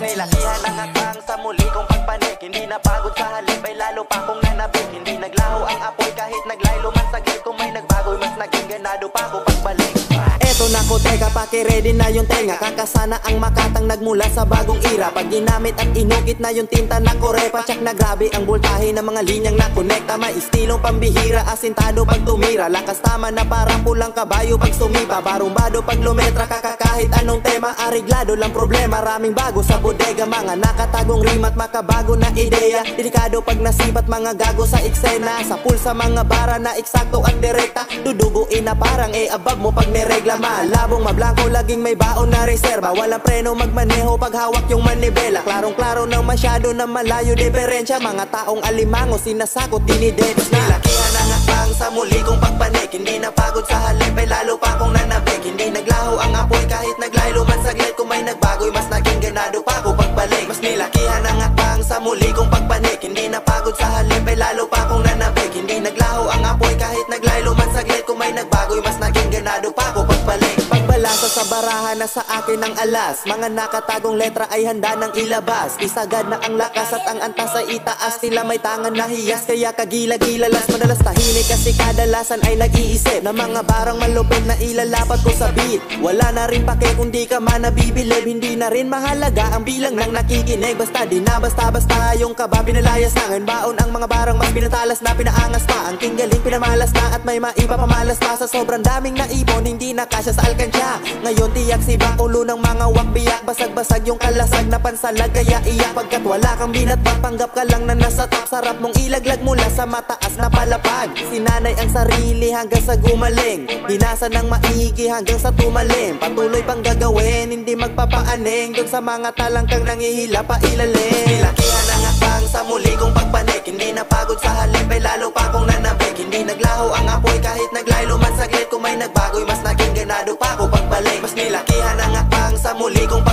nilakihan ang hakbang sa muli kong pagpanik. Hindi napagod sa halip ay lalo pa kong nanabik. Hindi naglaho ang apoy kahit naglaylo man saglit. Kung may nagbago mas naging ganado pa ako pagbalik. Eto na ko, teka, paki-ready na yung tenga. Kakasana ang makatang nagmula sa bagong era. Pag ginamit at inugit na yung tinta na korepa. Tsak na grabe ang voltahe ng mga linyang nakonekta. May istilong pambihira, asintado pag tumira. Lakas tama na parang pulang kabayo pag sumipa. Barumbado pag lumetra ka kahit anong tema. Ariglado lang problema, raming bago sa bodega. Mga nakatagong rimat, makabago na ideya. Delikado pag nasibat mga gago sa eksena. Sa pulsa mga bara na eksakto at direkta. Duduguin na parang above mo pag niregla. Malabong mablangko, laging may baon na reserba. Walang preno magmaneho pag hawak yung manibela. Klarong-klaro na masyado na malayo diferensya. Mga taong alimango sinasakot dinidedis na. Nilakihan ang hakbang sa muli kong pagpanik. Hindi napagod sa halip ay lalo pa kong nanabik. Hindi naglaho ang apoy kahit naglaylo man saglit. Kung may nagbago'y mas naging ganado pa ako pagbalik. Mas nilakihan ang hakbang sa muli kong pagpanik. Hindi napagod sa halip ay lalo pa kong nanabik. Hindi naglaho ang apoy kahit naglaylo man saglit. Kung may nagbago'y mas naging ganado pa ako pagbalik. Pagbalasa sa barahan na sa akin ng alas. Mga nakatagong letra ay handa ng ilabas. Isagad na ang lakas at ang antas ay itaas. Tila may tangan na hiyas kaya kagila-gilalas. Madalas tahimik kasi kadalasan ay nag-iisip na mga barang malupit na ilalapat ko sa beat. Wala na rin pake kung di ka man nabibilib. Hindi na rin mahalaga ang bilang ng nakikinig. Basta di na basta-basta yung kaba pinalayas na. Ngayon baon ang mga barang mas pinatalas na pinaangas pa. Ang tinggaling pinamalas na at may maipapamalas pa. Sa sobrang daming naipon hindi na kasya sa alkansya. Ngayon tiyak si ulo ng mga wakbiyak. Basag-basag yung kalasag na pansalag kaya iyak. Pagkat wala kang binatbang panggap ka lang na nasa top. Sarap mong ilaglag mula sa mataas na palapag. Sinanay ang sarili hanggang sa gumaling. Binasa ng maigi hanggang sa tumalim. Patuloy pang gagawin, hindi magpapaaning. Doon sa mga talangkang nangihila pa ilalim. Nilakihan ang hakbang sa muli kong pagpanik. Hindi napagod sa halip ay lalo pa kong nanabik. Hindi naglaho ang apoy kahit naglaylo man saglit. Kung may nagbago'y mas naging ganado pa ako pagbalik. Mas nilakihan ang hakbang sa muli kong pagpanik.